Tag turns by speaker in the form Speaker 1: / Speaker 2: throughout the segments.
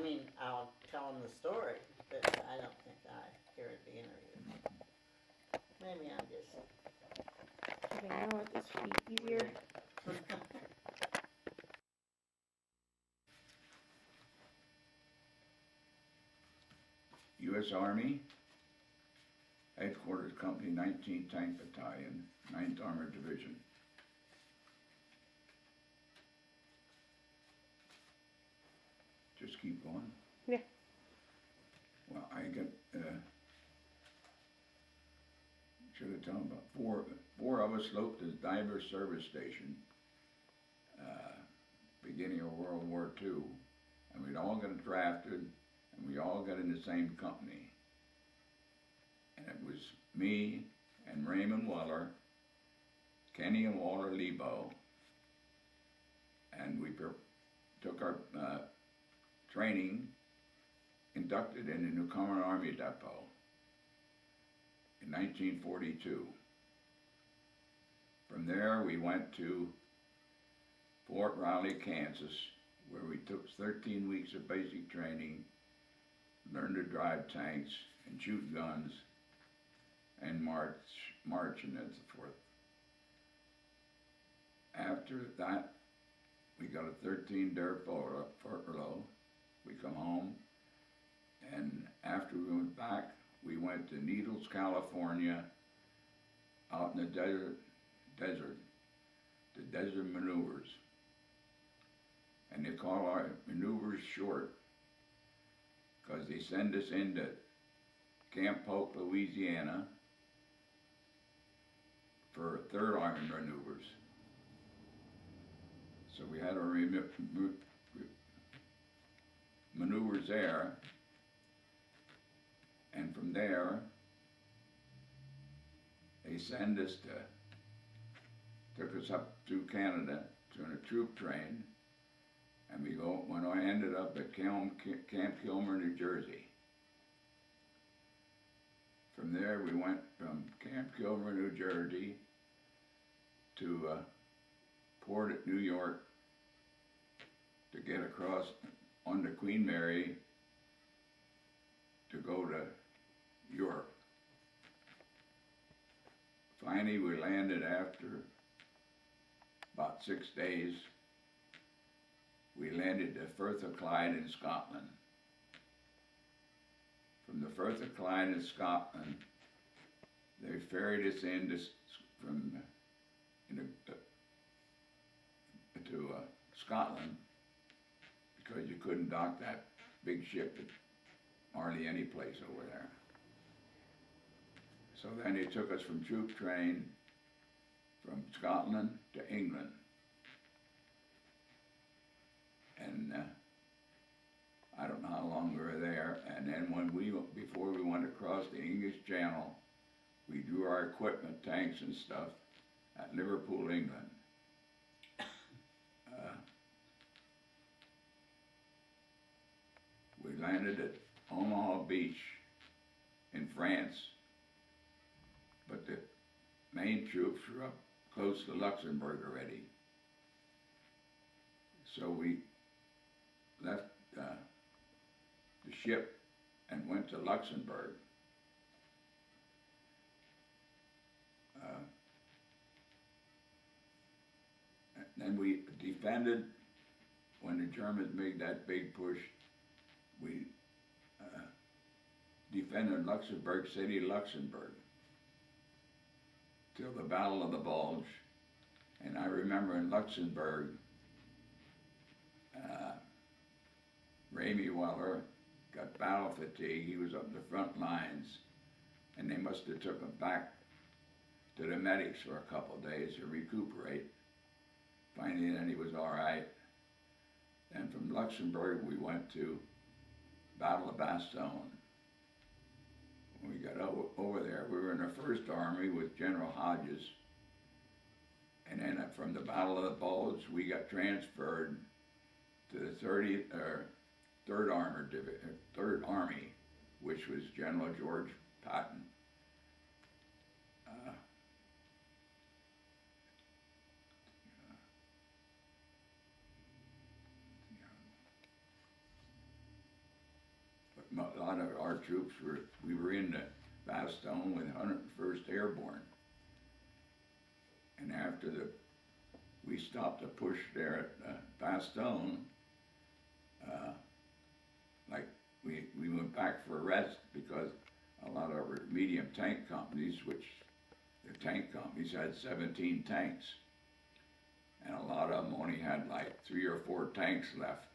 Speaker 1: mean, I'll tell them the story, but I don't think I hear it be interviewed. Maybe I'm just
Speaker 2: Okay, now let this be easier.
Speaker 1: weird.
Speaker 3: U.S. Army, Headquarters Company, 19th Tank Battalion, 9th Armored Division. Just keep going?
Speaker 2: Yeah.
Speaker 3: Well, I got, should have told about four of us eloped to the Diver Service Station, beginning of World War II, and we'd all got drafted, and we all got in the same company. And it was me and Raymond Weller, Kenny and Walter Lebo, and we took our training, inducted in the Newcomer Army Depot in 1942. From there we went to Fort Riley, Kansas, where we took 13 weeks of basic training, learned to drive tanks and shoot guns, and march and so forth. After that, we got a 13-day furlough. We come home, and after we went back, we went to Needles, California, out in the desert, the desert maneuvers. And they call our maneuvers short, because they send us into Camp Polk, Louisiana, for 3rd Army maneuvers. So we had our maneuvers there, and from there, they send us took us up to Canada to a troop train, and when I ended up at Camp Kilmer, New Jersey. From there, we went from Camp Kilmer, New Jersey, to port at New York to get across on the Queen Mary to go to Europe. Finally, we landed after about 6 days. We landed at Firth of Clyde in Scotland. From the Firth of Clyde in Scotland, they ferried us in to Scotland, because you couldn't dock that big ship at hardly any place over there. So then they took us from troop train from Scotland to England. And I don't know how long we were there. And then before we went across the English Channel, we drew our equipment, tanks and stuff, at Liverpool, England. We landed at Omaha Beach in France, but the main troops were up close to Luxembourg already. So we left the ship and went to Luxembourg. Then we defended, when the Germans made that big push, we defended Luxembourg City, Luxembourg, till the Battle of the Bulge. And I remember in Luxembourg, Ramey Weller got battle fatigue. He was up in the front lines, and they must have took him back to the medics for a couple of days to recuperate. Finally, then he was all right. Then from Luxembourg, we went to Battle of Bastogne. When we got over there, we were in the 1st Army with General Hodges. And then from the Battle of the Bulge, we got transferred to the 3rd Army, which was General George Patton. a lot of our troops we were in the Bastogne with 101st Airborne. And after we stopped the push there at Bastogne, like we went back for a rest because a lot of our medium tank companies, which the tank companies had 17 tanks, and a lot of them only had like 3 or 4 tanks left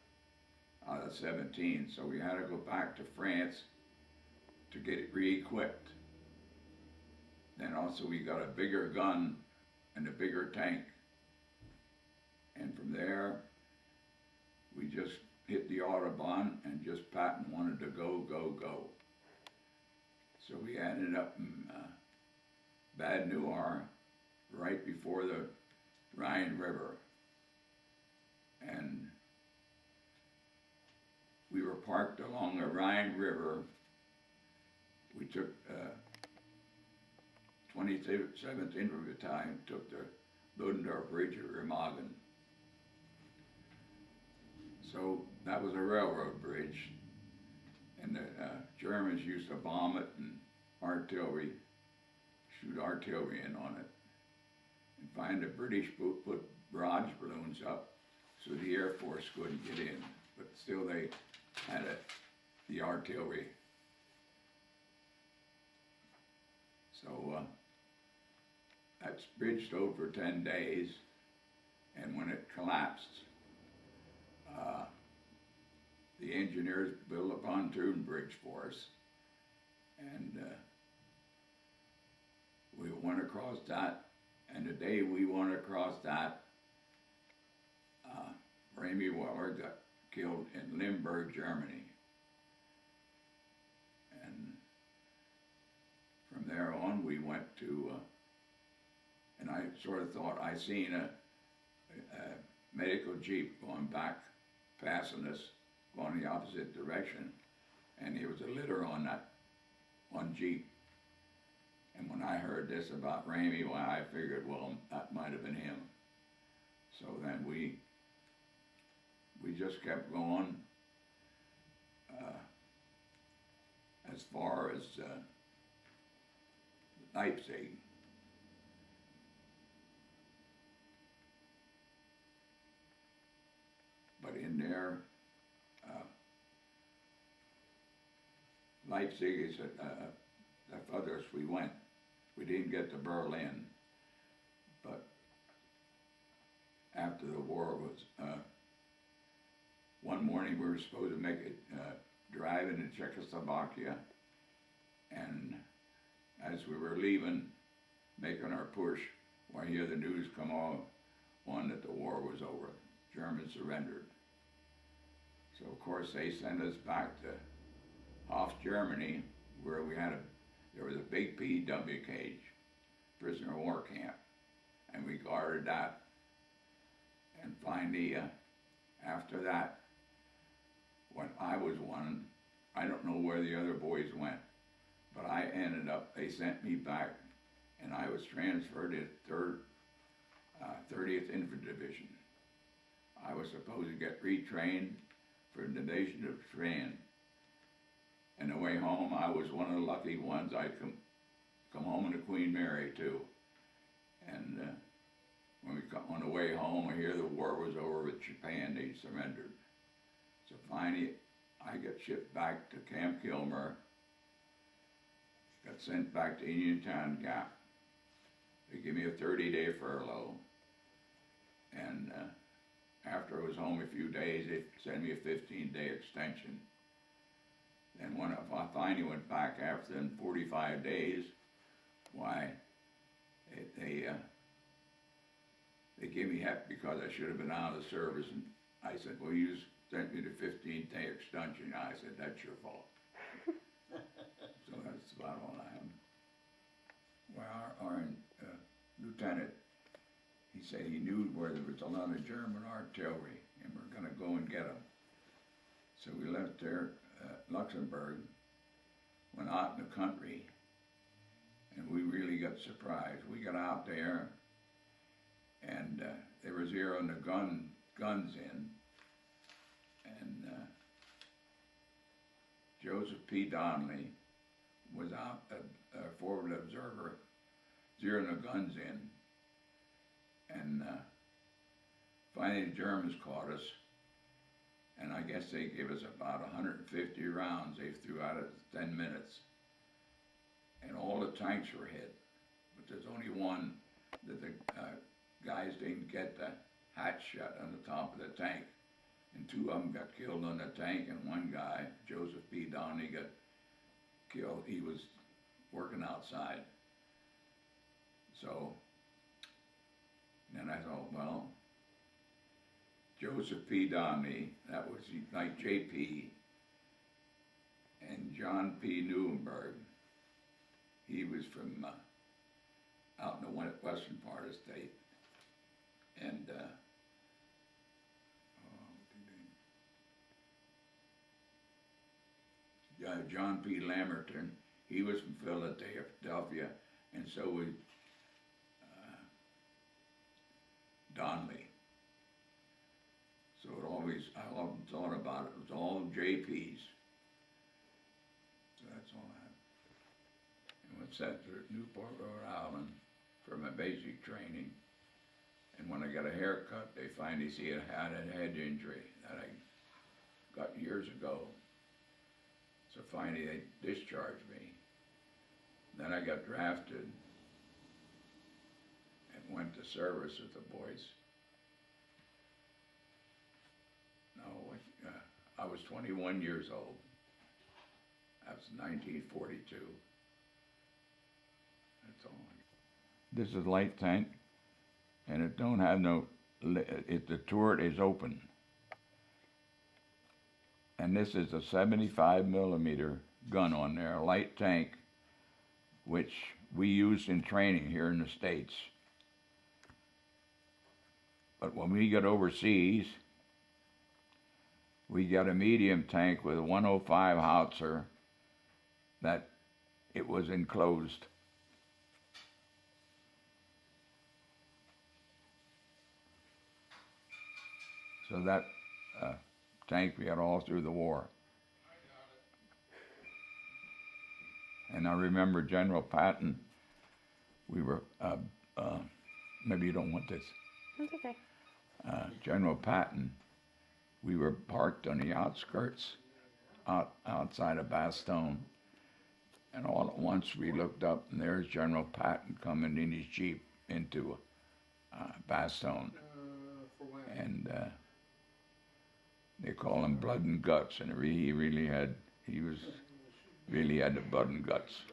Speaker 3: out of 17, so we had to go back to France to get it re-equipped. Then also we got a bigger gun and a bigger tank, and from there we just hit the Autobahn and just Patton wanted to go. So we ended up in Bad Noir, right before the Rhine River, and we were parked along the Rhine River. We took 27th Infantry Battalion, took the Ludendorff Bridge at Remagen. So that was a railroad bridge, and the Germans used to bomb it and shoot artillery in on it. And finally the British put barrage balloons up so the Air Force couldn't get in, but still they had the artillery. So that bridge stood for 10 days, and when it collapsed, the engineers built a pontoon bridge for us, and we went across that, and the day we went across that, Ramey Weller got killed in Limburg, Germany. And from there on we went to, and I sort of thought I seen a medical jeep going back, passing us, going the opposite direction, and there was a litter on that one jeep. And when I heard this about Ramey, well, I figured, well, that might have been him. So then we just kept going as far as Leipzig. But in there, Leipzig is the furthest we went. We didn't get to Berlin, but after the war was, one morning we were supposed to make a drive into Czechoslovakia, and as we were leaving, making our push, I hear the news come on that the war was over. Germans surrendered. So of course they sent us back to Hof, Germany, where there was a big PW cage, prisoner of war camp, and we guarded that. And finally, after that, when I was one, I don't know where the other boys went, but I ended up, they sent me back, and I was transferred to 30th Infantry Division. I was supposed to get retrained for the Division of Train. And the way home, I was one of the lucky ones. I'd come home in the Queen Mary too. And when we got on the way home, I hear the war was over with Japan. They surrendered. So finally, I got shipped back to Camp Kilmer. Got sent back to Uniontown Gap. They gave me a 30-day furlough. And after I was home a few days, they sent me a 15-day extension. And when I finally went back after them 45 days, why, they gave me heck because I should have been out of the service. And I said, well, you sent me the 15-day extension. I said, that's your fault. So that's about all I have. Well, our lieutenant, he said he knew where there was a lot of German artillery, and we're going to go and get them. So we left there. Luxembourg, went out in the country, and we really got surprised. We got out there, and they were zeroing the guns in, and Joseph P. Donnelly was out at forward observer, zeroing the guns in, and finally the Germans caught us, and I guess they gave us about 150 rounds they threw out at 10 minutes, and all the tanks were hit, but there's only one that the guys didn't get the hatch shut on the top of the tank, and two of them got killed on the tank, and one guy, Joseph P. Donnelly, got killed. He was working outside. So then I thought, well, Joseph P. Donnelly, that was like JP, and John P. Newenberg, he was from out in the western part of the state, and John P. Lamberton, he was from Philadelphia, and so was Donnelly. So I often thought about it was all JPs. So that's all I have. And went sent to Newport, Rhode Island for my basic training. And when I got a haircut, they finally see I had a head injury that I got years ago. So finally they discharged me. Then I got drafted and went to service with the boys. No, I was 21 years old. That was 1942. That's all. This is light tank, and it don't have no. The turret is open, and this is a 75 millimeter gun on there, a light tank, which we use in training here in the States. But when we get overseas, we got a medium tank with a 105 howitzer that it was enclosed. So that tank we had all through the war. And I remember General Patton, we were, maybe you don't want this.
Speaker 2: That's okay.
Speaker 3: General Patton, we were parked on the outskirts, outside of Bastogne, and all at once we looked up, and there's General Patton coming in his Jeep into Bastogne. And they call him Blood and Guts, and he really had the blood and guts.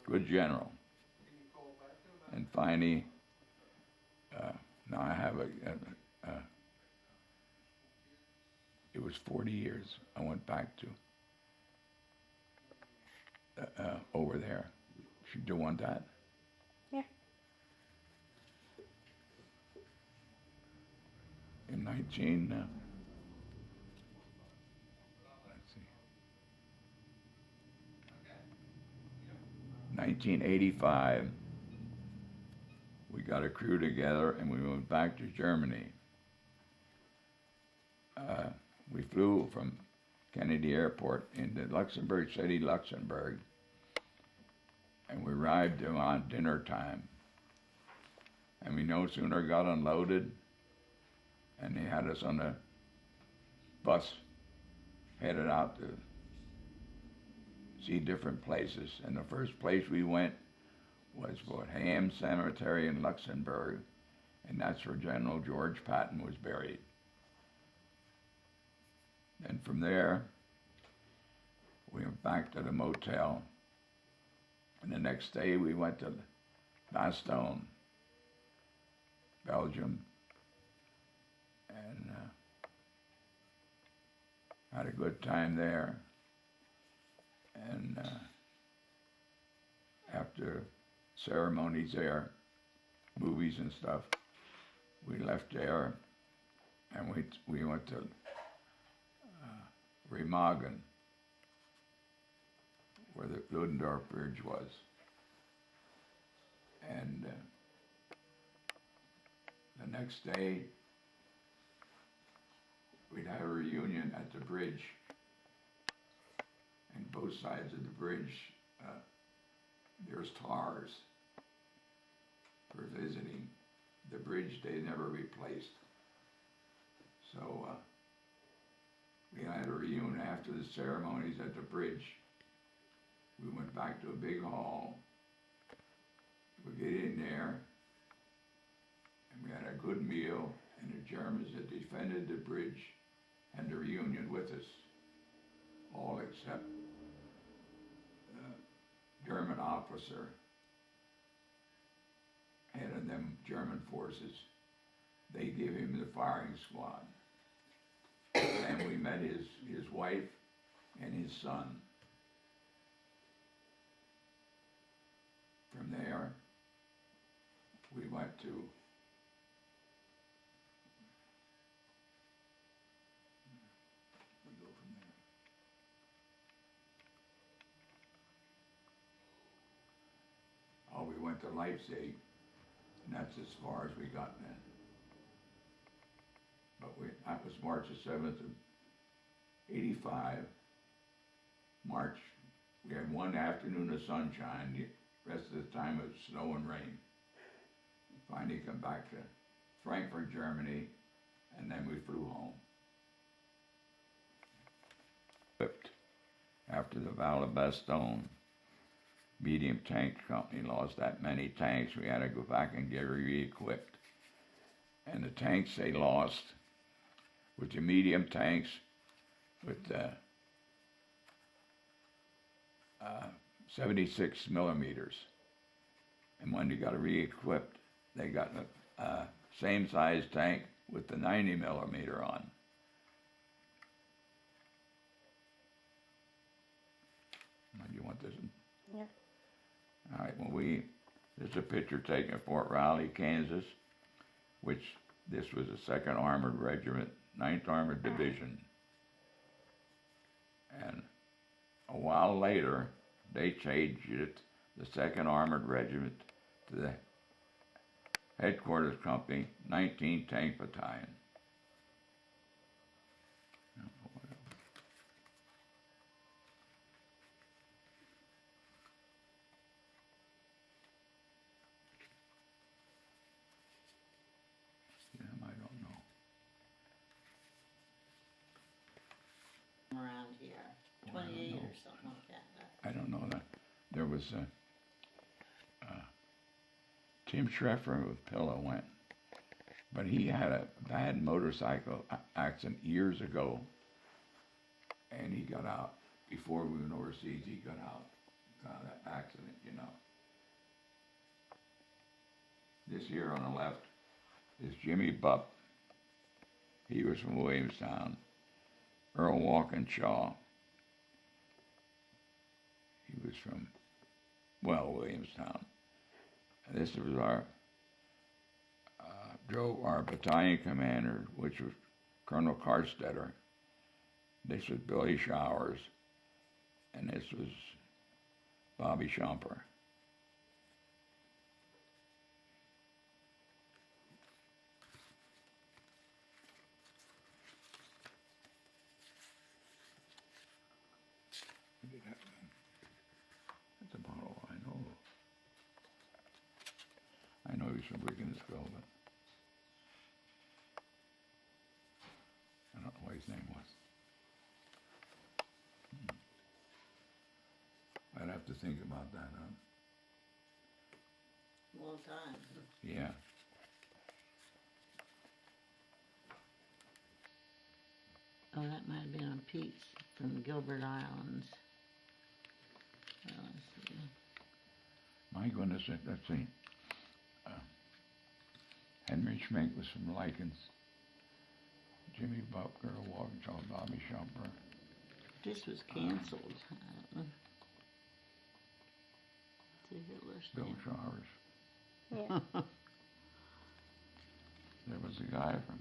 Speaker 3: Good general. And finally, now I have it was 40 years I went back to over there. Do you want that?
Speaker 2: Yeah.
Speaker 3: In 1985, we got a crew together and we went back to Germany. We flew from Kennedy Airport into Luxembourg City, Luxembourg, and we arrived around dinner time. And we no sooner got unloaded, and they had us on a bus headed out to see different places. And the first place we went was for Ham Cemetery in Luxembourg, and that's where General George Patton was buried. And from there, we went back to the motel, and the next day we went to Bastogne, Belgium, and had a good time there. And after ceremonies there, movies and stuff, we left there, and we went to Remagen, where the Ludendorff Bridge was. And the next day, we'd have a reunion at the bridge both sides of the bridge, there's tars for visiting. The bridge they never replaced. So we had a reunion after the ceremonies at the bridge. We went back to a big hall. We get in there, and we had a good meal, and the Germans that defended the bridge had the reunion with us, all except the German officer, head of them German forces. They give him the firing squad. And we met his wife and his son. From there, we went to we went to Leipzig, and that's as far as we got then. But that was March the 7th of 85. March, we had one afternoon of sunshine, the rest of the time it was snow and rain. Finally come back to Frankfurt, Germany, and then we flew home. After the Val of Bastogne, medium tank company lost that many tanks, we had to go back and get re-equipped. And the tanks they lost, with the medium tanks, with 76 millimeters. And when they got re-equipped, they got the same size tank with the 90 millimeter on. Now, you want this?
Speaker 2: Yeah.
Speaker 3: All right, well, this is a picture taken at Fort Riley, Kansas, which this was the 2nd Armored Regiment, 9th Armored Division. And a while later, they changed it, the 2nd Armored Regiment, to the Headquarters Company, 19th Tank Battalion. I don't know.
Speaker 1: Around here, 28 or something like that.
Speaker 3: I don't know that. There was Tim Schreffer with Pillow went, but he had a bad motorcycle accident years ago, and he got out. Before we went overseas, he got out of that accident, you know. This here on the left is Jimmy Bupp. He was from Williamstown. Earl Walkinshaw. He was from, Williamstown. And this was our battalion commander, which was Colonel Carstetter. This was Billy Showers, and this was Bobby Shumper. That's a bottle, I know. I know he's from Wiggins-Ville, but I don't know what his name was. I'd have to think about that, huh?
Speaker 1: Long time.
Speaker 3: Yeah.
Speaker 1: Oh, that might have been on Pete's from Gilbert Islands. Let's see.
Speaker 3: My goodness, let's see. Henry Schmink was from Likens. Jimmy Bupp, Earl Walkinshaw, Bobby Shumper.
Speaker 1: This was canceled. See Hitler's
Speaker 3: Bill
Speaker 1: name.
Speaker 3: Showers.
Speaker 2: Yeah.
Speaker 3: There was a guy from.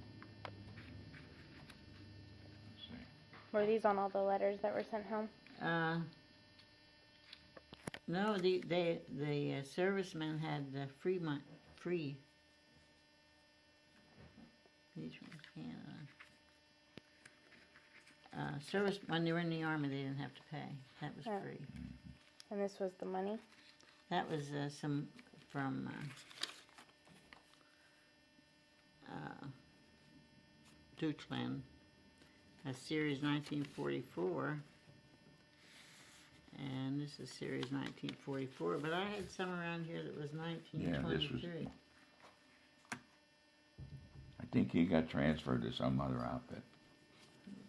Speaker 3: Let's see.
Speaker 2: Were these on all the letters that were sent home?
Speaker 1: No, the servicemen had the free. These from Canada. service, when they were in the Army, they didn't have to pay. That was
Speaker 2: Oh.
Speaker 1: free.
Speaker 2: And this was the money?
Speaker 1: That was some from Deutschland, a series 1944, and this is series 1944. But I had some around here that was 1923.
Speaker 3: I think he got transferred to some other outfit.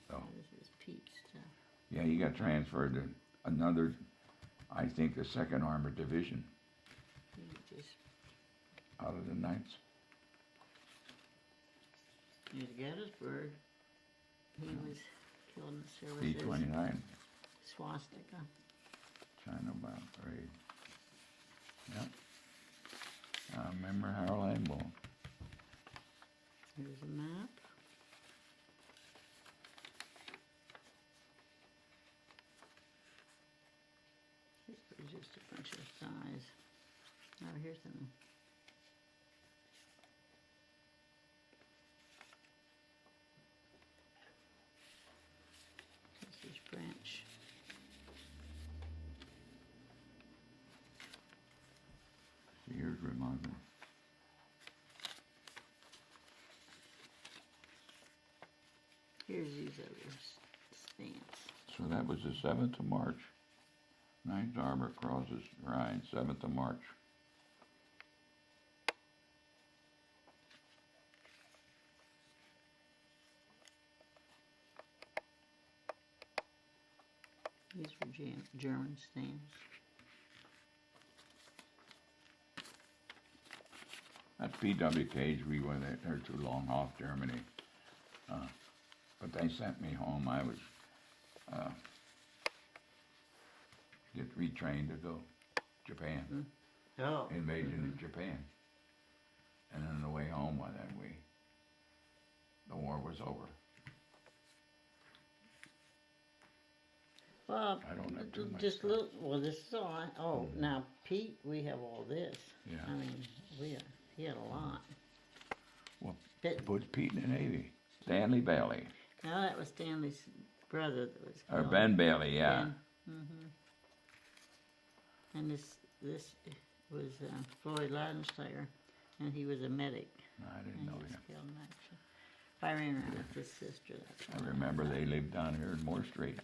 Speaker 3: So,
Speaker 1: This is Pete's stuff.
Speaker 3: yeah, he got transferred to another, I think, the 2nd Armored Division
Speaker 1: He just
Speaker 3: out of the 9th.
Speaker 1: Here's Gettysburg. He was killed in the service.
Speaker 3: B-29,
Speaker 1: Swastika.
Speaker 3: China Bound Parade. Yep. I remember Harold Lambo.
Speaker 1: Here's a map. This was just a bunch of size. Oh, here's some. This is French.
Speaker 3: Here's Remagen.
Speaker 1: Here's these other stamps.
Speaker 3: So that was the 7th of March. 9th Armor crosses Rhine, 7th of March.
Speaker 1: These were German stamps.
Speaker 3: That's PWKs. We went there too long off Germany. But they sent me home. I was get retrained to go Japan.
Speaker 1: Oh.
Speaker 3: Invasion of Japan. And on the way home, the war was over.
Speaker 1: Well,
Speaker 3: I don't have too much
Speaker 1: just
Speaker 3: stuff.
Speaker 1: look. Well, this is all. Now Pete, we have all this.
Speaker 3: Yeah.
Speaker 1: I mean, he had a lot.
Speaker 3: Well,
Speaker 1: But,
Speaker 3: Put Pete in the Navy. Stanley Bailey.
Speaker 1: no, that was Stanley's brother that was
Speaker 3: Or
Speaker 1: killed.
Speaker 3: Ben Bailey, yeah.
Speaker 1: Mm-hmm. And this was Floyd Laudensteiger, and he was a medic.
Speaker 3: I didn't
Speaker 1: And
Speaker 3: know
Speaker 1: he was
Speaker 3: him.
Speaker 1: killed in action. I ran around with his sister. That's
Speaker 3: I remember they lived down here in Moore Street.